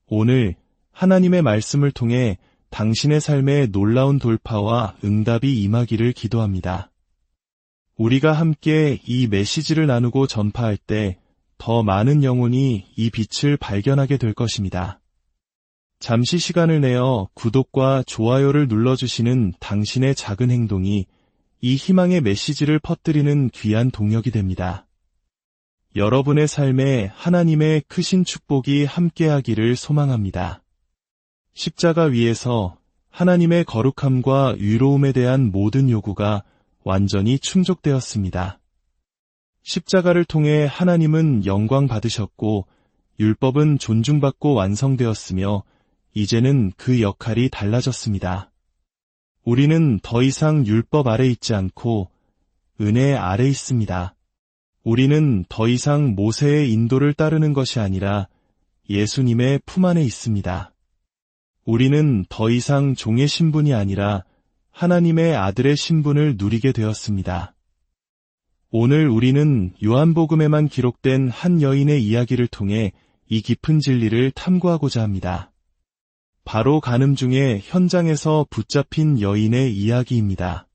오늘 하나님의 말씀을 통해 당신의 삶에 놀라운 돌파와 응답이 임하기를 기도합니다. 우리가 함께 이 메시지를 나누고 전파할 때 더 많은 영혼이 이 빛을 발견하게 될 것입니다. 잠시 시간을 내어 구독과 좋아요를 눌러주시는 당신의 작은 행동이 이 희망의 메시지를 퍼뜨리는 귀한 동력이 됩니다. 여러분의 삶에 하나님의 크신 축복이 함께하기를 소망합니다. 십자가 위에서 하나님의 거룩함과 의로움에 대한 모든 요구가 완전히 충족되었습니다. 십자가를 통해 하나님은 영광 받으셨고 율법은 존중받고 완성되었으며 이제는 그 역할이 달라졌습니다. 우리는 더 이상 율법 아래 있지 않고 은혜 아래 있습니다. 우리는 더 이상 모세의 인도를 따르는 것이 아니라 예수님의 품 안에 있습니다. 우리는 더 이상 종의 신분이 아니라 하나님의 아들의 신분을 누리게 되었습니다. 오늘 우리는 요한복음에만 기록된 한 여인의 이야기를 통해 이 깊은 진리를 탐구하고자 합니다. 바로 간음 중에 현장에서 붙잡힌 여인의 이야기입니다.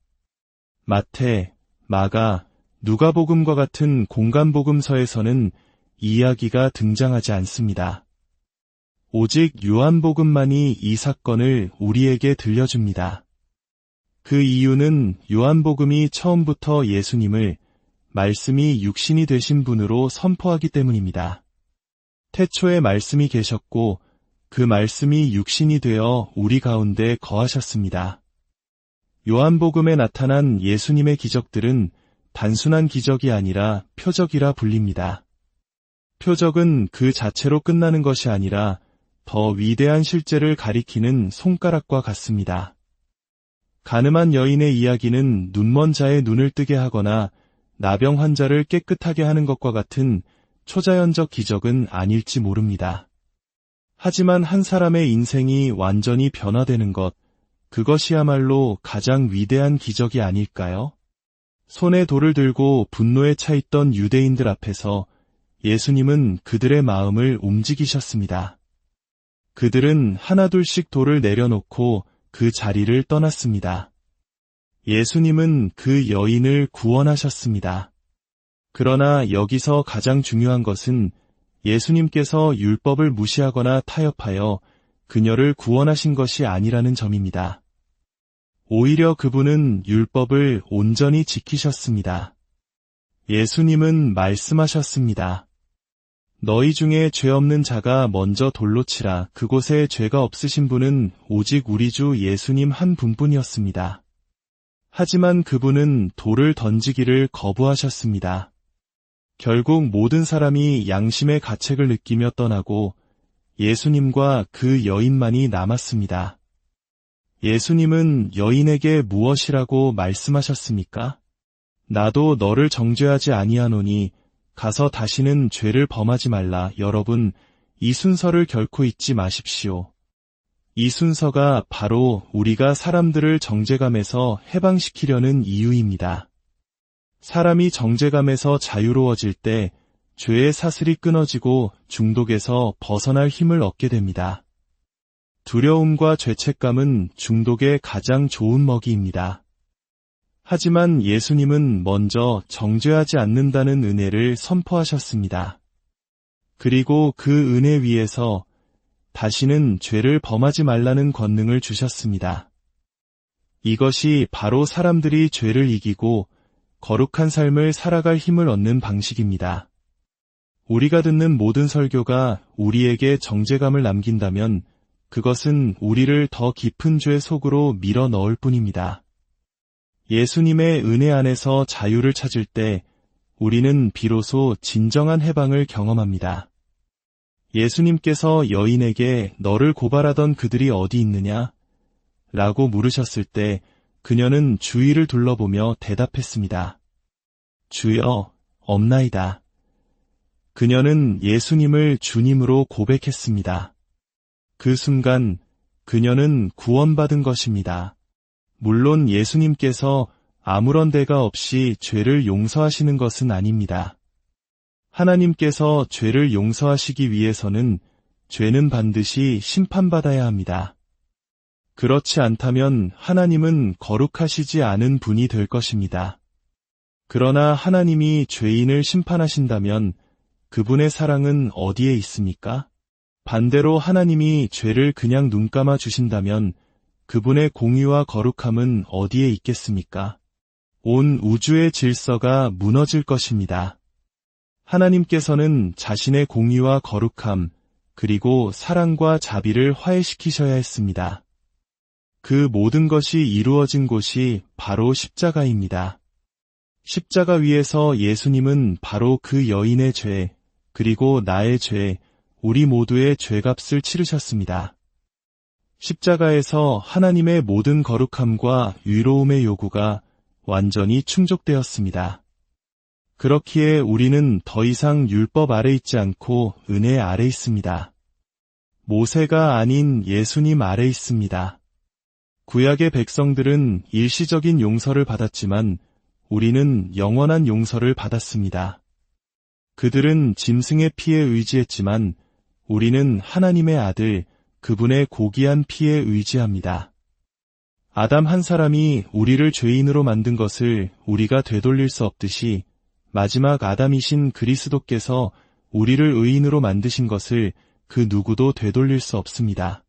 마태, 마가, 누가복음과 같은 공간복음서에서는 이 이야기가 등장하지 않습니다. 오직 요한복음만이 이 사건을 우리에게 들려줍니다. 그 이유는 요한복음이 처음부터 예수님을 말씀이 육신이 되신 분으로 선포하기 때문입니다. 태초에 말씀이 계셨고 그 말씀이 육신이 되어 우리 가운데 거하셨습니다. 요한복음에 나타난 예수님의 기적들은 단순한 기적이 아니라 표적이라 불립니다. 표적은 그 자체로 끝나는 것이 아니라 더 위대한 실제를 가리키는 손가락과 같습니다. 간음한 여인의 이야기는 눈먼 자의 눈을 뜨게 하거나 나병 환자를 깨끗하게 하는 것과 같은 초자연적 기적은 아닐지 모릅니다. 하지만 한 사람의 인생이 완전히 변화되는 것, 그것이야말로 가장 위대한 기적이 아닐까요? 손에 돌을 들고 분노에 차 있던 유대인들 앞에서 예수님은 그들의 마음을 움직이셨습니다. 그들은 하나둘씩 돌을 내려놓고 그 자리를 떠났습니다. 예수님은 그 여인을 구원하셨습니다. 그러나 여기서 가장 중요한 것은 예수님께서 율법을 무시하거나 타협하여 그녀를 구원하신 것이 아니라는 점입니다. 오히려 그분은 율법을 온전히 지키셨습니다. 예수님은 말씀하셨습니다. 너희 중에 죄 없는 자가 먼저 돌로 치라. 그곳에 죄가 없으신 분은 오직 우리 주 예수님 한 분뿐이었습니다. 하지만 그분은 돌을 던지기를 거부하셨습니다. 결국 모든 사람이 양심의 가책을 느끼며 떠나고 예수님과 그 여인만이 남았습니다. 예수님은 여인에게 무엇이라고 말씀하셨습니까? 나도 너를 정죄하지 아니하노니 가서 다시는 죄를 범하지 말라. 여러분, 이 순서를 결코 잊지 마십시오. 이 순서가 바로 우리가 사람들을 정죄감에서 해방시키려는 이유입니다. 사람이 정죄감에서 자유로워질 때 죄의 사슬이 끊어지고 중독에서 벗어날 힘을 얻게 됩니다. 두려움과 죄책감은 중독의 가장 좋은 먹이입니다. 하지만 예수님은 먼저 정죄하지 않는다는 은혜를 선포하셨습니다. 그리고 그 은혜 위에서 다시는 죄를 범하지 말라는 권능을 주셨습니다. 이것이 바로 사람들이 죄를 이기고 거룩한 삶을 살아갈 힘을 얻는 방식입니다. 우리가 듣는 모든 설교가 우리에게 정죄감을 남긴다면 그것은 우리를 더 깊은 죄 속으로 밀어 넣을 뿐입니다. 예수님의 은혜 안에서 자유를 찾을 때 우리는 비로소 진정한 해방을 경험합니다. 예수님께서 여인에게 너를 고발하던 그들이 어디 있느냐? 라고 물으셨을 때 그녀는 주위를 둘러보며 대답했습니다. 주여, 없나이다. 그녀는 예수님을 주님으로 고백했습니다. 그 순간 그녀는 구원받은 것입니다. 물론 예수님께서 아무런 대가 없이 죄를 용서하시는 것은 아닙니다. 하나님께서 죄를 용서하시기 위해서는 죄는 반드시 심판받아야 합니다. 그렇지 않다면 하나님은 거룩하시지 않은 분이 될 것입니다. 그러나 하나님이 죄인을 심판하신다면 그분의 사랑은 어디에 있습니까? 반대로 하나님이 죄를 그냥 눈감아 주신다면 그분의 공의와 거룩함은 어디에 있겠습니까? 온 우주의 질서가 무너질 것입니다. 하나님께서는 자신의 공의와 거룩함, 그리고 사랑과 자비를 화해시키셔야 했습니다. 그 모든 것이 이루어진 곳이 바로 십자가입니다. 십자가 위에서 예수님은 바로 그 여인의 죄, 그리고 나의 죄, 우리 모두의 죄값을 치르셨습니다. 십자가에서 하나님의 모든 거룩함과 의로움의 요구가 완전히 충족되었습니다. 그렇기에 우리는 더 이상 율법 아래 있지 않고 은혜 아래 있습니다. 모세가 아닌 예수님 아래 있습니다. 구약의 백성들은 일시적인 용서를 받았지만 우리는 영원한 용서를 받았습니다. 그들은 짐승의 피에 의지했지만 우리는 하나님의 아들, 그분의 고귀한 피에 의지합니다. 아담 한 사람이 우리를 죄인으로 만든 것을 우리가 되돌릴 수 없듯이 마지막 아담이신 그리스도께서 우리를 의인으로 만드신 것을 그 누구도 되돌릴 수 없습니다.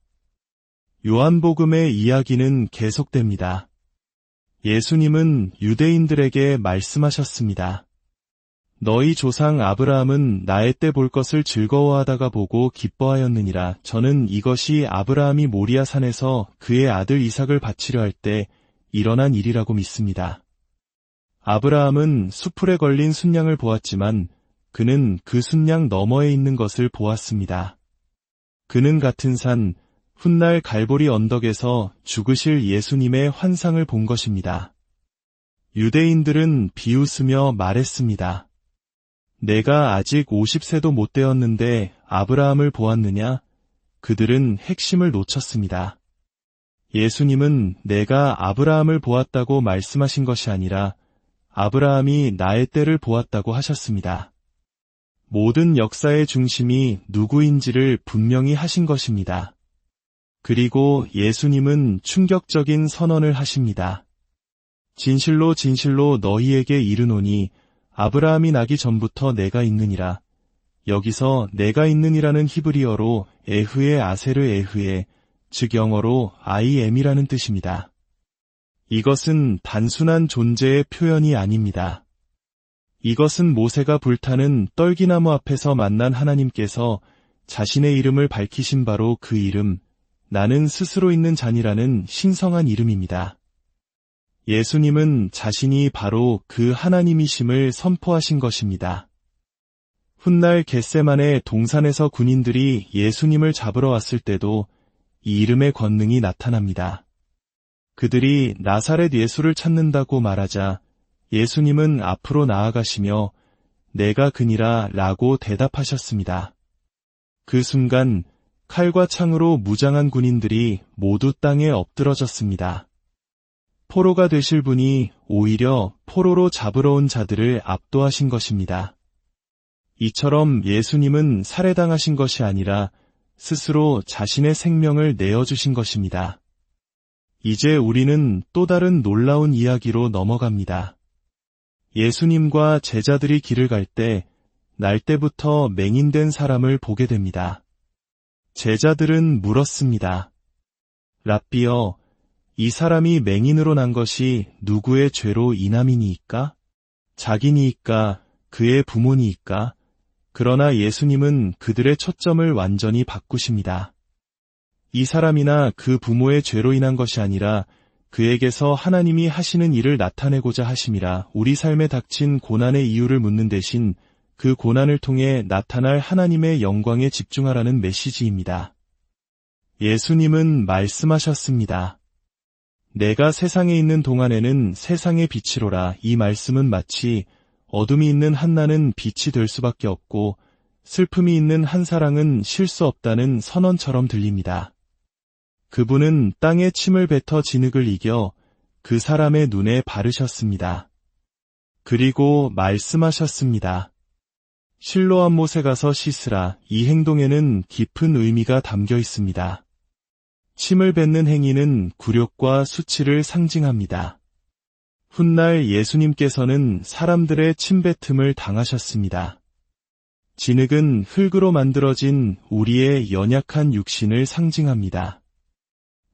요한복음의 이야기는 계속됩니다. 예수님은 유대인들에게 말씀하셨습니다. 너희 조상 아브라함은 나의 때 볼 것을 즐거워하다가 보고 기뻐하였느니라. 저는 이것이 아브라함이 모리아 산에서 그의 아들 이삭을 바치려 할 때 일어난 일이라고 믿습니다. 아브라함은 수풀에 걸린 순양을 보았지만 그는 그 순양 너머에 있는 것을 보았습니다. 그는 같은 산, 훗날 갈보리 언덕에서 죽으실 예수님의 환상을 본 것입니다. 유대인들은 비웃으며 말했습니다. 내가 아직 50세도 못 되었는데 아브라함을 보았느냐? 그들은 핵심을 놓쳤습니다. 예수님은 내가 아브라함을 보았다고 말씀하신 것이 아니라 아브라함이 나의 때를 보았다고 하셨습니다. 모든 역사의 중심이 누구인지를 분명히 하신 것입니다. 그리고 예수님은 충격적인 선언을 하십니다. 진실로 진실로 너희에게 이르노니 아브라함이 나기 전부터 내가 있느니라. 여기서 내가 있느니라는 히브리어로 에흐에 아세르 에흐에, 즉 영어로 I am이라는 뜻입니다. 이것은 단순한 존재의 표현이 아닙니다. 이것은 모세가 불타는 떨기나무 앞에서 만난 하나님께서 자신의 이름을 밝히신 바로 그 이름, 나는 스스로 있는 자니라는 신성한 이름입니다. 예수님은 자신이 바로 그 하나님이심을 선포하신 것입니다. 훗날 겟세마네 동산에서 군인들이 예수님을 잡으러 왔을 때도 이 이름의 권능이 나타납니다. 그들이 나사렛 예수를 찾는다고 말하자 예수님은 앞으로 나아가시며 내가 그니라 라고 대답하셨습니다. 그 순간 칼과 창으로 무장한 군인들이 모두 땅에 엎드러졌습니다. 포로가 되실 분이 오히려 포로로 잡으러 온 자들을 압도하신 것입니다. 이처럼 예수님은 살해당하신 것이 아니라 스스로 자신의 생명을 내어주신 것입니다. 이제 우리는 또 다른 놀라운 이야기로 넘어갑니다. 예수님과 제자들이 길을 갈 때 날때부터 맹인된 사람을 보게 됩니다. 제자들은 물었습니다. 랍비여, 이 사람이 맹인으로 난 것이 누구의 죄로 인함이니이까? 자기니이까? 그의 부모니이까? 그러나 예수님은 그들의 초점을 완전히 바꾸십니다. 이 사람이나 그 부모의 죄로 인한 것이 아니라 그에게서 하나님이 하시는 일을 나타내고자 하심이라. 우리 삶에 닥친 고난의 이유를 묻는 대신 그 고난을 통해 나타날 하나님의 영광에 집중하라는 메시지입니다. 예수님은 말씀하셨습니다. 내가 세상에 있는 동안에는 세상의 빛이로라. 이 말씀은 마치 어둠이 있는 한나는 빛이 될 수밖에 없고 슬픔이 있는 한 사랑은 쉴 수 없다는 선언처럼 들립니다. 그분은 땅에 침을 뱉어 진흙을 이겨 그 사람의 눈에 바르셨습니다. 그리고 말씀하셨습니다. 실로암 못에 가서 씻으라. 이 행동에는 깊은 의미가 담겨 있습니다. 침을 뱉는 행위는 굴욕과 수치를 상징합니다. 훗날 예수님께서는 사람들의 침뱉음을 당하셨습니다. 진흙은 흙으로 만들어진 우리의 연약한 육신을 상징합니다.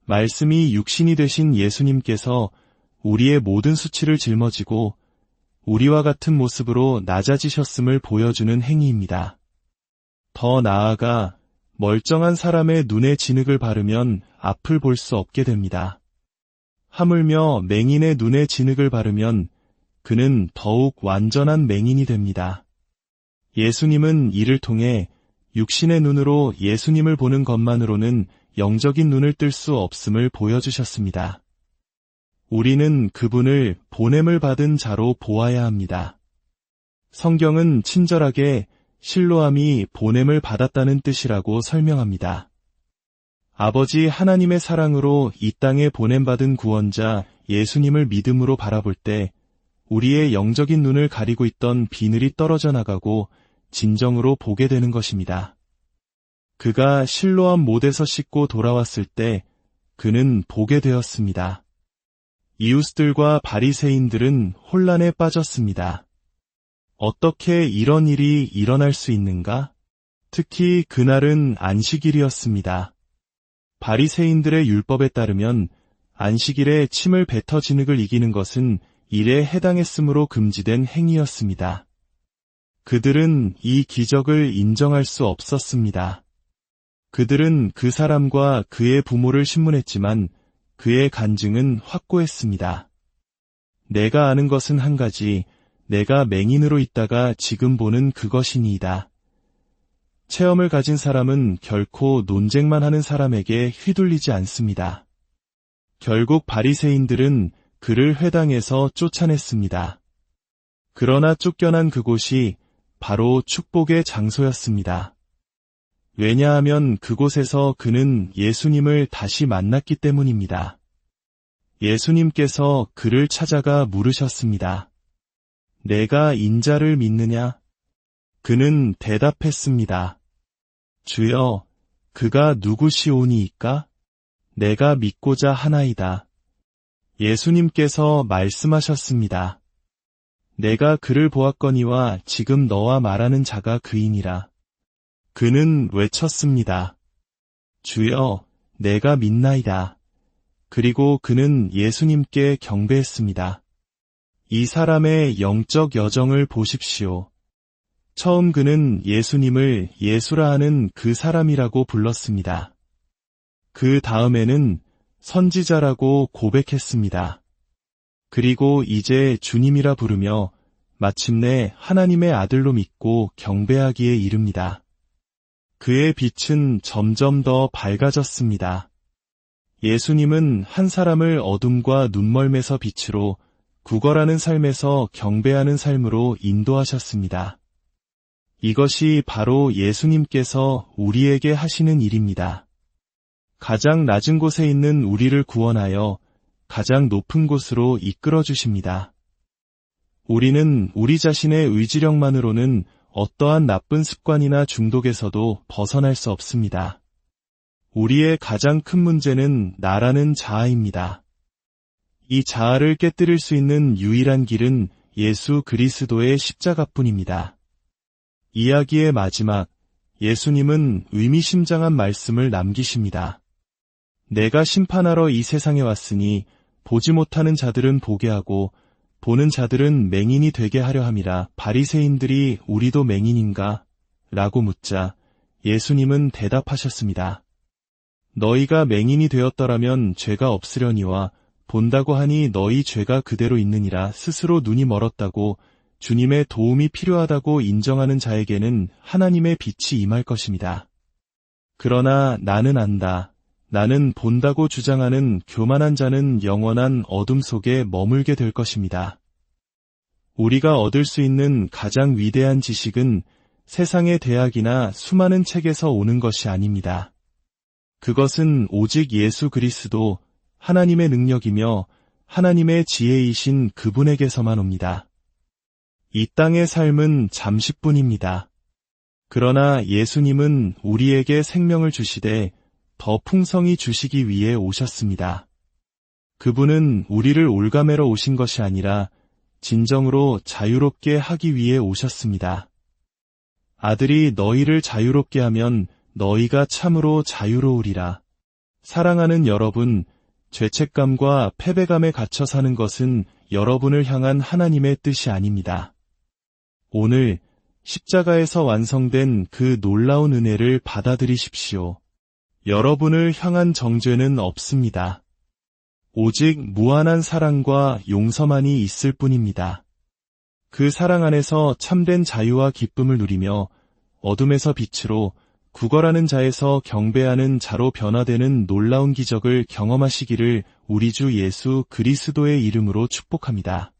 말씀이 육신이 되신 예수님께서 우리의 모든 수치를 짊어지고 우리와 같은 모습으로 낮아지셨음을 보여주는 행위입니다. 더 나아가 멀쩡한 사람의 눈에 진흙을 바르면 앞을 볼 수 없게 됩니다. 하물며 맹인의 눈에 진흙을 바르면 그는 더욱 완전한 맹인이 됩니다. 예수님은 이를 통해 육신의 눈으로 예수님을 보는 것만으로는 영적인 눈을 뜰 수 없음을 보여주셨습니다. 우리는 그분을 보냄을 받은 자로 보아야 합니다. 성경은 친절하게 실로암이 보냄을 받았다는 뜻이라고 설명합니다. 아버지 하나님의 사랑으로 이 땅에 보냄받은 구원자 예수님을 믿음으로 바라볼 때 우리의 영적인 눈을 가리고 있던 비늘이 떨어져 나가고 진정으로 보게 되는 것입니다. 그가 실로암 못에서 씻고 돌아왔을 때 그는 보게 되었습니다. 이웃들과 바리새인들은 혼란에 빠졌습니다. 어떻게 이런 일이 일어날 수 있는가? 특히 그날은 안식일이었습니다. 바리새인들의 율법에 따르면 안식일에 침을 뱉어 진흙을 이기는 것은 일에 해당했으므로 금지된 행위였습니다. 그들은 이 기적을 인정할 수 없었습니다. 그들은 그 사람과 그의 부모를 신문했지만 그의 간증은 확고했습니다. 내가 아는 것은 한 가지, 내가 맹인으로 있다가 지금 보는 그것이니이다. 체험을 가진 사람은 결코 논쟁만 하는 사람에게 휘둘리지 않습니다. 결국 바리새인들은 그를 회당에서 쫓아냈습니다. 그러나 쫓겨난 그곳이 바로 축복의 장소였습니다. 왜냐하면 그곳에서 그는 예수님을 다시 만났기 때문입니다. 예수님께서 그를 찾아가 물으셨습니다. 내가 인자를 믿느냐? 그는 대답했습니다. 주여, 그가 누구시오니이까? 내가 믿고자 하나이다. 예수님께서 말씀하셨습니다. 내가 그를 보았거니와 지금 너와 말하는 자가 그이니라. 그는 외쳤습니다. 주여, 내가 믿나이다. 그리고 그는 예수님께 경배했습니다. 이 사람의 영적 여정을 보십시오. 처음 그는 예수님을 예수라 하는 그 사람이라고 불렀습니다. 그 다음에는 선지자라고 고백했습니다. 그리고 이제 주님이라 부르며 마침내 하나님의 아들로 믿고 경배하기에 이릅니다. 그의 빛은 점점 더 밝아졌습니다. 예수님은 한 사람을 어둠과 눈멀매서 빛으로 구걸하는 삶에서 경배하는 삶으로 인도하셨습니다. 이것이 바로 예수님께서 우리에게 하시는 일입니다. 가장 낮은 곳에 있는 우리를 구원하여 가장 높은 곳으로 이끌어 주십니다. 우리는 우리 자신의 의지력만으로는 어떠한 나쁜 습관이나 중독에서도 벗어날 수 없습니다. 우리의 가장 큰 문제는 나라는 자아입니다. 이 자아를 깨뜨릴 수 있는 유일한 길은 예수 그리스도의 십자가뿐입니다. 이야기의 마지막, 예수님은 의미심장한 말씀을 남기십니다. 내가 심판하러 이 세상에 왔으니 보지 못하는 자들은 보게 하고 보는 자들은 맹인이 되게 하려 함이라. 바리새인들이 우리도 맹인인가? 라고 묻자 예수님은 대답하셨습니다. 너희가 맹인이 되었더라면 죄가 없으려니와 본다고 하니 너희 죄가 그대로 있느니라. 스스로 눈이 멀었다고 주님의 도움이 필요하다고 인정하는 자에게는 하나님의 빛이 임할 것입니다. 그러나 나는 안다. 나는 본다고 주장하는 교만한 자는 영원한 어둠 속에 머물게 될 것입니다. 우리가 얻을 수 있는 가장 위대한 지식은 세상의 대학이나 수많은 책에서 오는 것이 아닙니다. 그것은 오직 예수 그리스도, 하나님의 능력이며 하나님의 지혜이신 그분에게서만 옵니다. 이 땅의 삶은 잠시뿐입니다. 그러나 예수님은 우리에게 생명을 주시되 더 풍성히 주시기 위해 오셨습니다. 그분은 우리를 올가매러 오신 것이 아니라 진정으로 자유롭게 하기 위해 오셨습니다. 아들이 너희를 자유롭게 하면 너희가 참으로 자유로우리라. 사랑하는 여러분, 죄책감과 패배감에 갇혀 사는 것은 여러분을 향한 하나님의 뜻이 아닙니다. 오늘 십자가에서 완성된 그 놀라운 은혜를 받아들이십시오. 여러분을 향한 정죄는 없습니다. 오직 무한한 사랑과 용서만이 있을 뿐입니다. 그 사랑 안에서 참된 자유와 기쁨을 누리며 어둠에서 빛으로 구걸하는 자에서 경배하는 자로 변화되는 놀라운 기적을 경험하시기를 우리 주 예수 그리스도의 이름으로 축복합니다.